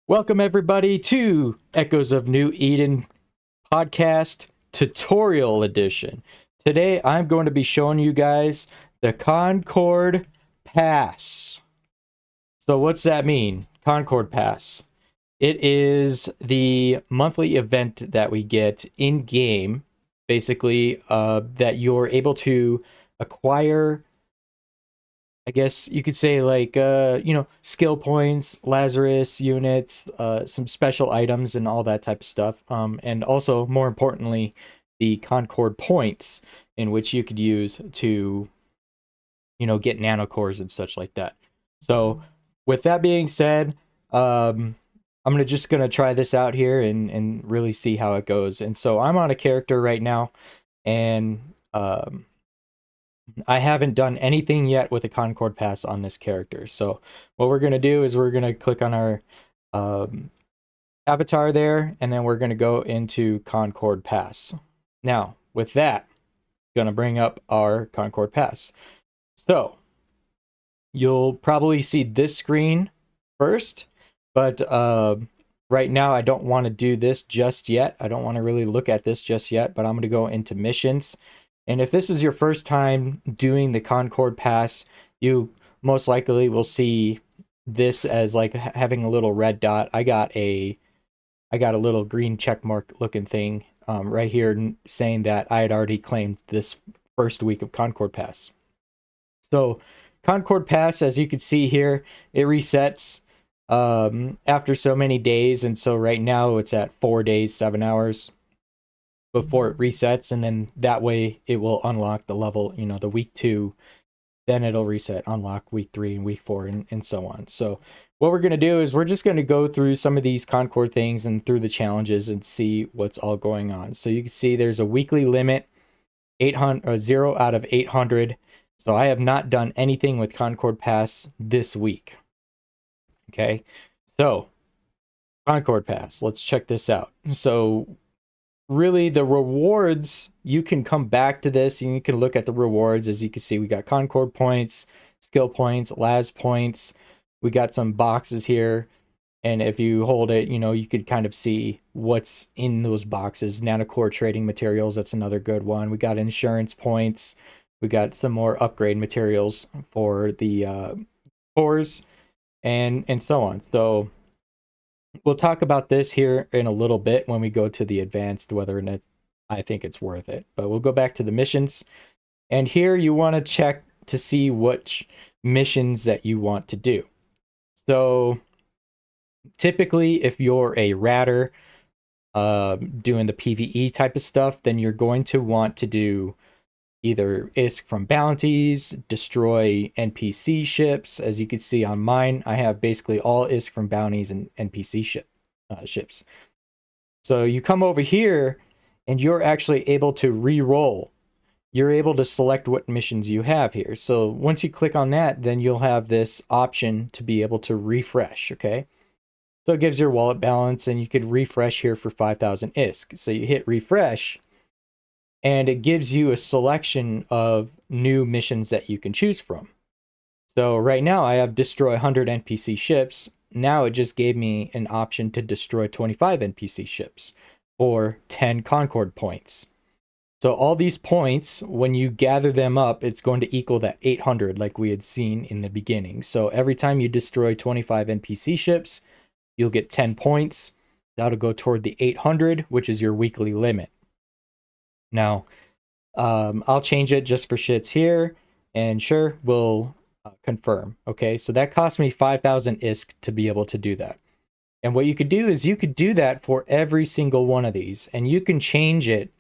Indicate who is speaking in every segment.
Speaker 1: Welcome, everybody, to Echoes of New Eden podcast tutorial edition. Today, I'm going to be showing you guys the Concord Pass. So what's that mean? Concord Pass. It is the monthly event that we get in-game, basically, that you're able to acquire, I guess you could say, like, skill points, Lazarus units, some special items and all that type of stuff. And also, more importantly, the Concord points, in which you could use to, get nanocores and such like that. So with that being said, I'm just gonna try this out here and really see how it goes. And so I'm on a character right now, and I haven't done anything yet with the Concord Pass on this character. So what we're going to do is we're going to click on our avatar there, and then we're going to go into Concord Pass. Now, with that, going to bring up our Concord Pass. So you'll probably see this screen first, but right now I don't want to do this just yet. I don't want to really look at this just yet, but I'm going to go into missions. And if this is your first time doing the Concord Pass, you most likely will see this as like having a little red dot. I got a little green check mark looking thing right here saying that I had already claimed this first week of Concord Pass. So Concord Pass, as you can see here, it resets after so many days. And so right now it's at 4 days, 7 hours before it resets, and then that way it will unlock the level, the week 2, then it'll reset, unlock week 3 and week 4, and so on. So what we're going to do is we're just going to go through some of these Concord things and through the challenges and see what's all going on. So you can see there's a weekly limit, 800 or 0 out of 800. So I have not done anything with Concord Pass this week. Okay, so Concord Pass, let's check this out. So really, the rewards, you can come back to this and you can look at the rewards. As you can see, we got Concord points, skill points, Laz points. We got some boxes here, and if you hold it, you could kind of see what's in those boxes. Nanocore trading materials, that's another good one. We got insurance points. We got some more upgrade materials for the cores, and so on. So we'll talk about this here in a little bit when we go to the advanced, whether or not I think it's worth it. But we'll go back to the missions. And here you want to check to see which missions that you want to do. So typically, if you're a ratter doing the PvE type of stuff, then you're going to want to do either ISK from bounties, destroy NPC ships. As you can see on mine, I have basically all ISK from bounties and NPC ships. So you come over here and you're actually able to re-roll. You're able to select what missions you have here. So once you click on that, then you'll have this option to be able to refresh, okay? So it gives your wallet balance, and you could refresh here for 5,000 ISK. So you hit refresh, and it gives you a selection of new missions that you can choose from. So right now I have destroy 100 NPC ships. Now it just gave me an option to destroy 25 NPC ships for 10 Concord points. So all these points, when you gather them up, it's going to equal that 800 like we had seen in the beginning. So every time you destroy 25 NPC ships, you'll get 10 points. That'll go toward the 800, which is your weekly limit. Now, I'll change it just for shits here, and sure, we'll confirm. Okay, so that cost me 5,000 ISK to be able to do that. And what you could do is you could do that for every single one of these, and you can change it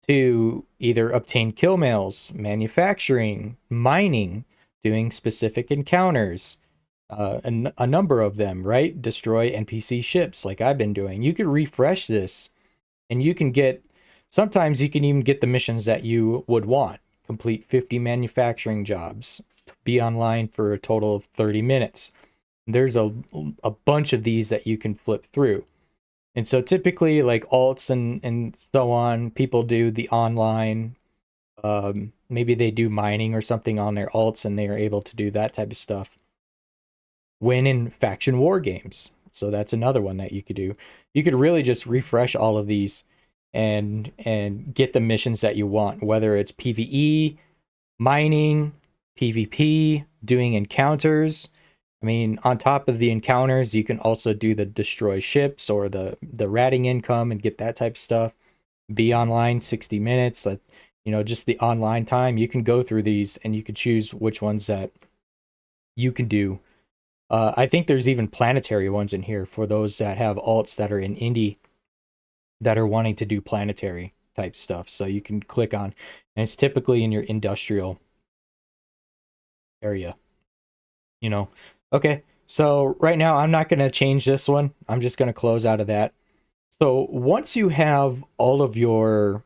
Speaker 1: to either obtain kill mails, manufacturing, mining, doing specific encounters, a number of them, right? Destroy NPC ships like I've been doing. You could refresh this, and you can get, sometimes you can even get the missions that you would want. Complete 50 manufacturing jobs, be online for a total of 30 minutes. There's a bunch of these that you can flip through. And so typically, like alts and so on, people do the online. Maybe they do mining or something on their alts, and they are able to do that type of stuff. Win in faction war games. So that's another one that you could do. You could really just refresh all of these and get the missions that you want, whether it's PvE, mining, PvP, doing encounters. I mean, on top of the encounters, you can also do the destroy ships or the ratting income and get that type of stuff. Be online 60 minutes, like, you know, just the online time. You can go through these and you can choose which ones that you can do. I think there's even planetary ones in here for those that have alts that are in indie that are wanting to do planetary type stuff. So you can click on, and it's typically in your industrial area, you know. Okay, so right now I'm not going to change this one. I'm just going to close out of that. So once you have all of your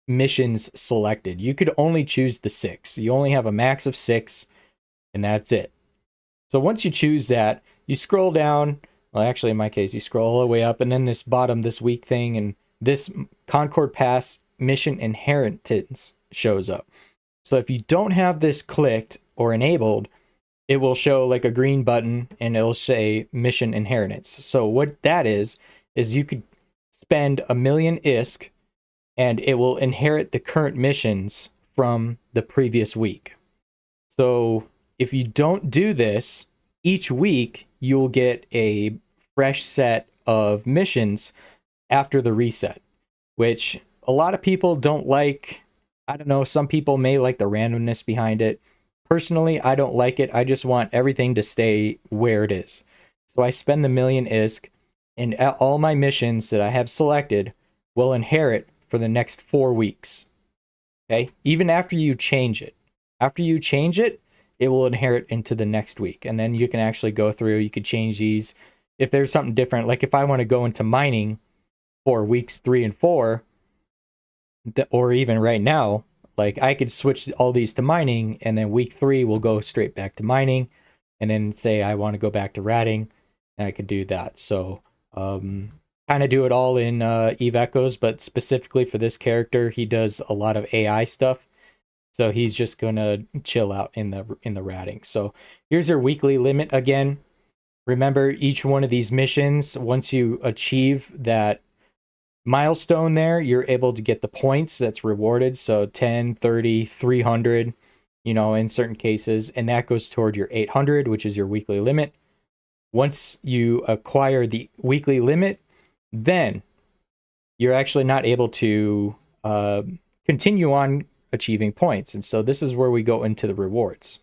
Speaker 1: missions selected, you could only choose the 6. You only have a max of 6, and that's it. So once you choose that, you scroll down. Well, actually, in my case, you scroll all the way up, and then this bottom, this week thing, and this Concord Pass mission inheritance shows up. So if you don't have this clicked or enabled, it will show like a green button, and it'll say mission inheritance. So what that is you could spend 1 million ISK, and it will inherit the current missions from the previous week. So if you don't do this, each week you'll get a fresh set of missions after the reset, which a lot of people don't like. I don't know, some people may like the randomness behind it. Personally, I don't like it. I just want everything to stay where it is. So I spend the 1 million ISK, and all my missions that I have selected will inherit for the next 4 weeks. Okay? Even after you change it. After you change it, it will inherit into the next week. And then you can actually go through, you could change these. If there's something different, like if I want to go into mining for weeks 3 and 4, or even right now, like I could switch all these to mining, and then week 3 will go straight back to mining, and then say I want to go back to ratting, and I could do that. So kind of do it all in Eve Echoes, but specifically for this character, he does a lot of AI stuff. So he's just gonna chill out in the ratting. So here's your weekly limit again. Remember, each one of these missions, once you achieve that milestone there, you're able to get the points that's rewarded. So 10, 30, 300, you know, in certain cases, and that goes toward your 800, which is your weekly limit. Once you acquire the weekly limit, then you're actually not able to continue on achieving points. And so this is where we go into the rewards.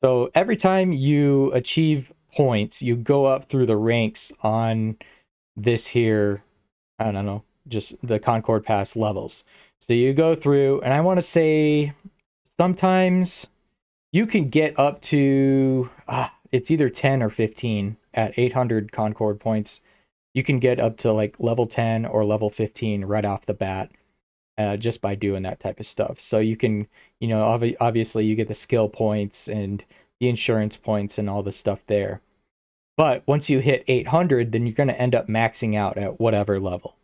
Speaker 1: So every time you achieve points, you go up through the ranks on this here, I don't know, just the Concord Pass levels. So you go through, and I want to say sometimes you can get up to, it's either 10 or 15 at 800 Concord points. You can get up to like level 10 or level 15 right off the bat. Just by doing that type of stuff. So you can, you know, obviously you get the skill points and the insurance points and all the stuff there. But once you hit 800, then you're going to end up maxing out at whatever level.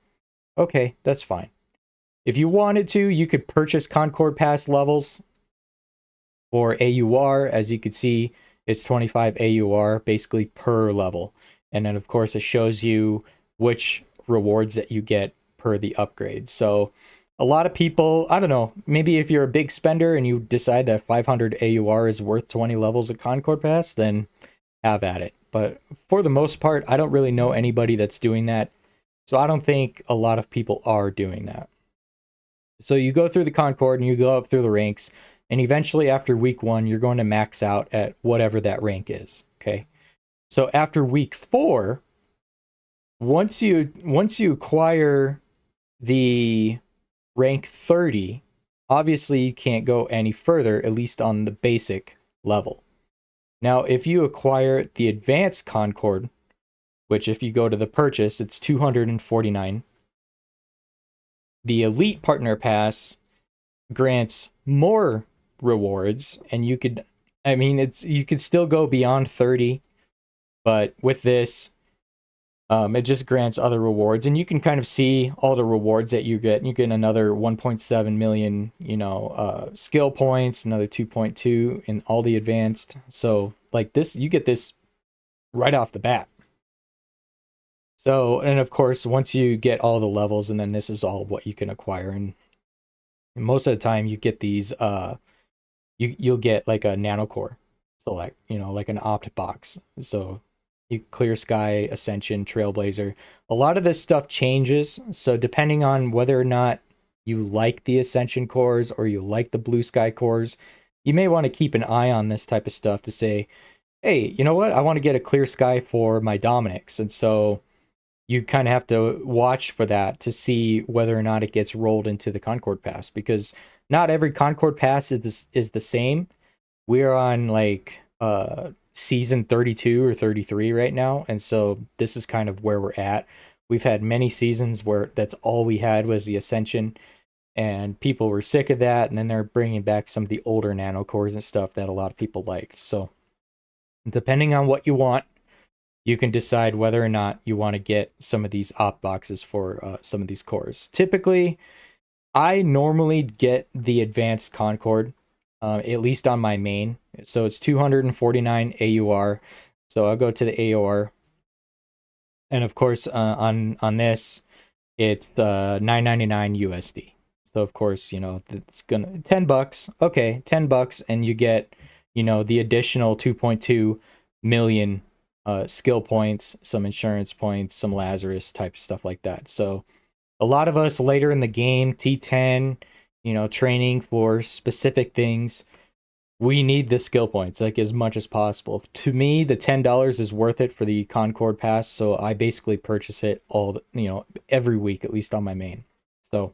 Speaker 1: Okay, that's fine. If you wanted to, you could purchase Concord Pass levels or AUR. As you can see, it's 25 AUR basically per level. And then, of course, it shows you which rewards that you get per the upgrade. So a lot of people, I don't know, maybe if you're a big spender and you decide that 500 AUR is worth 20 levels of Concord Pass, then have at it. But for the most part, I don't really know anybody that's doing that. So I don't think a lot of people are doing that. So you go through the Concord and you go up through the ranks, and eventually after week 1, you're going to max out at whatever that rank is. Okay. So after week 4, once you acquire the rank 30, obviously you can't go any further, at least on the basic level. Now, if you acquire the advanced Concord, which if you go to the purchase, it's 249. The Elite Partner Pass grants more rewards, and you could, I mean, you could still go beyond 30, but with this, it just grants other rewards, and you can kind of see all the rewards that you get. You get another 1.7 million, you know, skill points, another 2.2 in all the advanced. So like this, you get this right off the bat. So, and of course, once you get all the levels, and then this is all what you can acquire. And most of the time, you get these. You'll get like a nanocore select, like an opt box. So you clear sky, ascension, trailblazer. A lot of this stuff changes. So depending on whether or not you like the ascension cores or you like the blue sky cores, you may want to keep an eye on this type of stuff to say, hey, you know what? I want to get a clear sky for my Dominics. And so you kind of have to watch for that to see whether or not it gets rolled into the Concord Pass, because not every Concord Pass is the same. We're on like season 32 or 33 right now, and so this is kind of where we're at. We've had many seasons where that's all we had was the Ascension, and people were sick of that, and then they're bringing back some of the older nano cores and stuff that a lot of people liked. So depending on what you want, you can decide whether or not you want to get some of these op boxes for some of these cores. Typically, I normally get the advanced Concord, at least on my main. So it's 249 AUR. So I'll go to the AUR, and of course on this, it's 999 USD. So of course, it's gonna $10. Okay, $10, and you get the additional 2.2 million skill points, some insurance points, some Lazarus type stuff like that. So a lot of us later in the game, T10, training for specific things, we need the skill points like as much as possible. To me, the $10 is worth it for the Concord Pass, so I basically purchase it every week, at least on my main. So,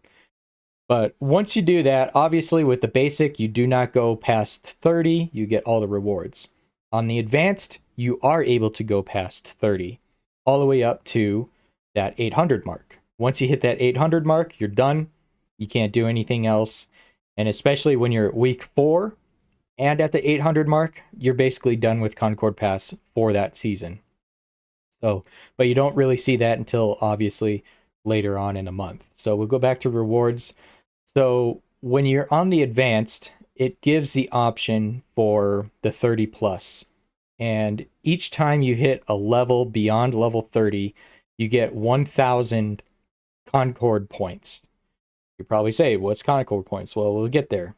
Speaker 1: but once you do that, obviously with the basic, you do not go past 30, you get all the rewards. On the advanced, you are able to go past 30, all the way up to that 800 mark. Once you hit that 800 mark, you're done. You can't do anything else. And especially when you're week 4 and at the 800 mark, you're basically done with Concord Pass for that season. So, but you don't really see that until obviously later on in the month. So we'll go back to rewards. So when you're on the advanced, it gives the option for the 30 plus. And each time you hit a level beyond level 30, you get 1,000 Concord points. You probably say, what's Concord points? Well, we'll get there.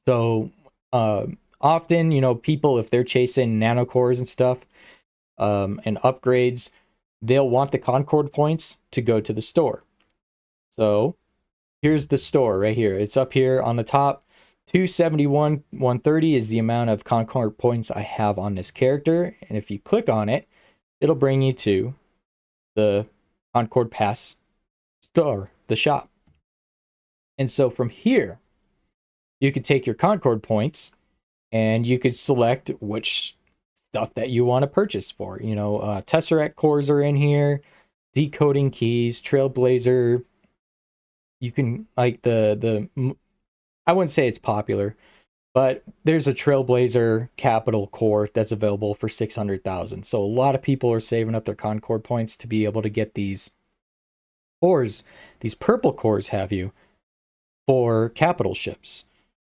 Speaker 1: So often, people, if they're chasing nanocores and stuff and upgrades, they'll want the Concord points to go to the store. So here's the store right here. It's up here on the top. 271, 130 is the amount of Concord points I have on this character. And if you click on it, it'll bring you to the Concord Pass store, the shop. And so from here, you could take your Concord points and you could select which stuff that you want to purchase for. Tesseract cores are in here, decoding keys, Trailblazer. You can like the I wouldn't say it's popular, but there's a Trailblazer Capital core that's available for 600,000. So a lot of people are saving up their Concord points to be able to get these cores. These purple cores have you for capital ships,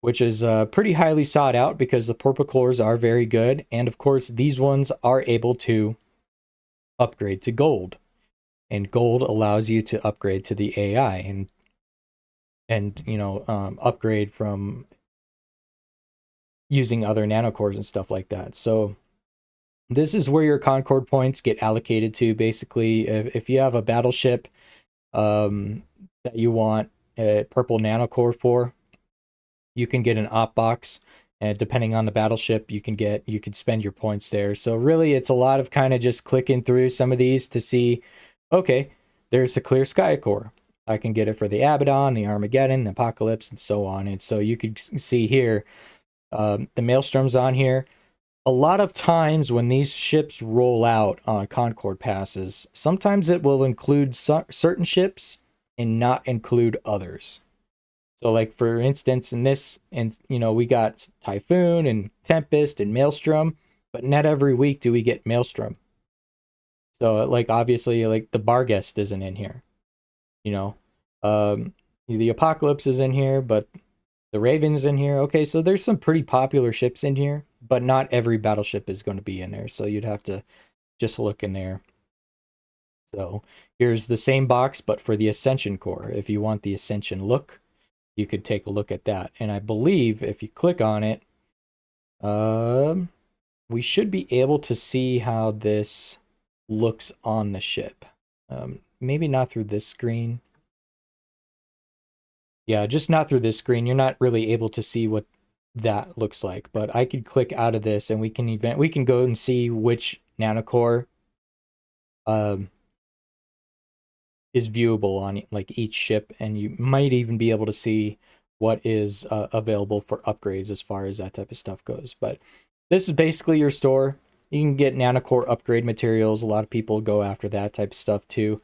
Speaker 1: which is pretty highly sought out because the purple cores are very good. And of course, these ones are able to upgrade to gold. And gold allows you to upgrade to the AI and upgrade from using other nanocores and stuff like that. So this is where your Concord points get allocated to. Basically, if you have a battleship that you want a purple nanocore for, you can get an op box, and depending on the battleship, you could spend your points there. So really, it's a lot of kind of just clicking through some of these to see, okay, there's the Clear Sky core. I can get it for the Abaddon, the Armageddon, the Apocalypse, and so on. And so you could see here, the Maelstrom's on here. A lot of times when these ships roll out on Concord passes, sometimes it will include certain ships and not include others. So like for instance, in this, and we got Typhoon and Tempest and Maelstrom, but not every week do we get Maelstrom. So like obviously like the Barghest isn't in here. The Apocalypse is in here, but the Raven's in here. Okay, so there's some pretty popular ships in here, but not every battleship is going to be in there. So you'd have to just look in there. So here's the same box, but for the Ascension core. If you want the Ascension look, you could take a look at that. And I believe if you click on it, we should be able to see how this looks on the ship. Maybe not through this screen. Yeah, just not through this screen. You're not really able to see what that looks like. But I could click out of this, and we can go and see which nanocore is viewable on like each ship, and you might even be able to see what is available for upgrades as far as that type of stuff goes. But this is basically your store. You can get nanocore upgrade materials. A lot of people go after that type of stuff too.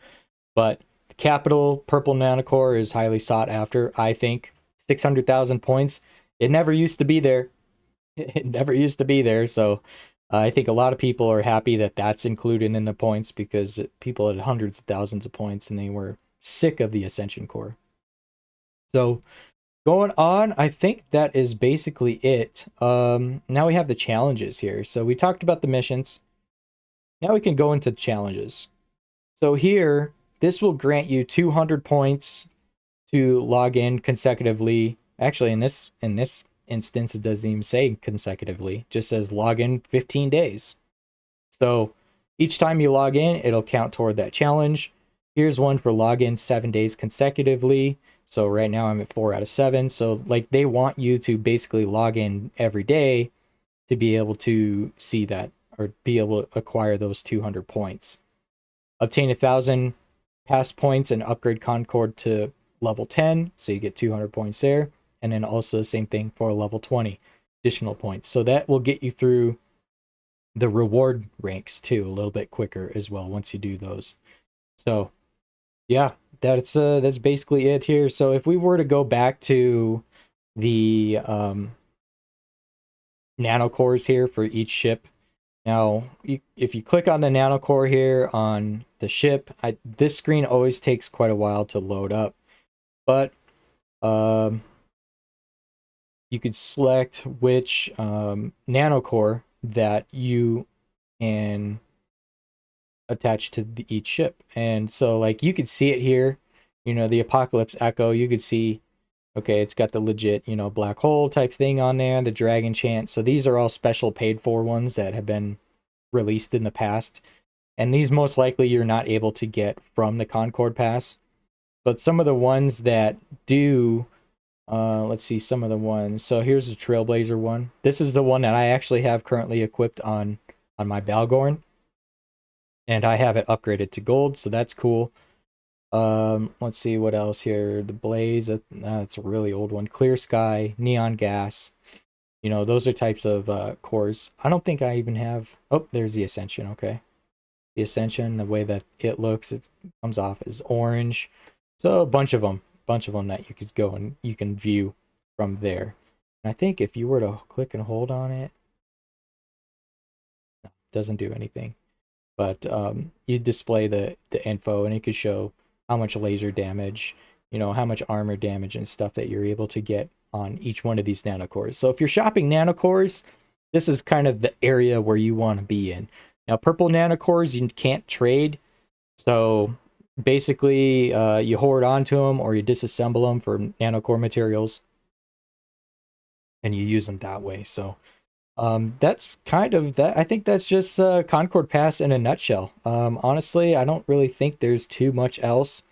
Speaker 1: But the Capital Purple Nanocore is highly sought after, I think. 600,000 points. It never used to be there. It never used to be there. So I think a lot of people are happy that that's included in the points, because people had hundreds of thousands of points and they were sick of the Ascension core. So going on, I think that is basically it. Now we have the challenges here. So we talked about the missions. Now we can go into challenges. So here, this will grant you 200 points to log in consecutively. Actually, in this instance, it doesn't even say consecutively. It just says log in 15 days. So each time you log in, it'll count toward that challenge. Here's one for login 7 days consecutively. So right now I'm at 4 out of 7. So like they want you to basically log in every day to be able to see that, or be able to acquire those 200 points. Obtain 1,000 pass points and upgrade Concord to level 10. So you get 200 points there. And then also the same thing for level 20, additional points. So that will get you through the reward ranks too a little bit quicker as well once you do those. So yeah, that's basically it here. So if we were to go back to the nanocores here for each ship, now if you click on the nanocore here on the ship, this screen always takes quite a while to load up, but you could select which nanocore that you can attach to each ship. And so like you could see it here, you know, the Apocalypse Echo, you could see, okay, it's got the legit, you know, black hole type thing on there, the Dragon Chant. So these are all special paid for ones that have been released in the past. And these most likely you're not able to get from the Concord Pass. But some of the ones that do, let's see some of the ones. So here's the Trailblazer one. This is the one that I actually have currently equipped on my Balgorn. And I have it upgraded to gold, so that's cool. Let's see what else here. The Blaze, that's a really old one. Clear Sky, Neon Gas. You know, those are types of cores. I don't think I even have... Oh, there's the Ascension, okay. The Ascension, the way that it looks, it comes off as orange. So a bunch of them that you could go and you can view from there. And I think if you were to click and hold on it, no, it doesn't do anything. But you display the info, and it could show how much laser damage, you know, how much armor damage and stuff that you're able to get on each one of these nanocores. So if you're shopping nanocores, this is kind of the area where you want to be in. Now, purple nanocores you can't trade, so basically you hoard onto them or you disassemble them for nanocore materials, and you use them that way. So that's kind of that. I think that's just Concord Pass in a nutshell. Honestly, I don't really think there's too much else.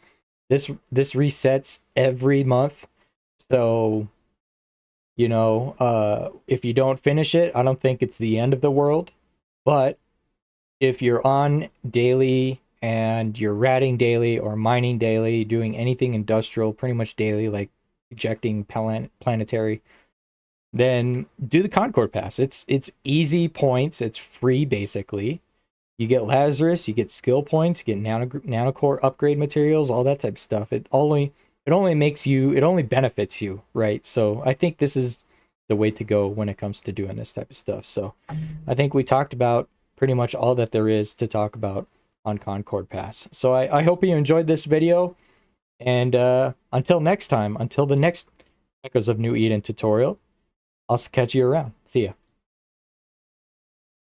Speaker 1: This resets every month, so you know, if you don't finish it, I don't think it's the end of the world. But if you're on daily and you're ratting daily or mining daily, doing anything industrial pretty much daily, like ejecting planetary, then do the Concord Pass. It's easy points. It's free basically. You get Lazarus, you get skill points, you get nanocore upgrade materials, all that type of stuff. It only benefits you, right? So I think this is the way to go when it comes to doing this type of stuff. So I think we talked about pretty much all that there is to talk about on Concord Pass. So I hope you enjoyed this video. And until next time, until the next Echoes of New Eden tutorial, I'll catch you around. See ya.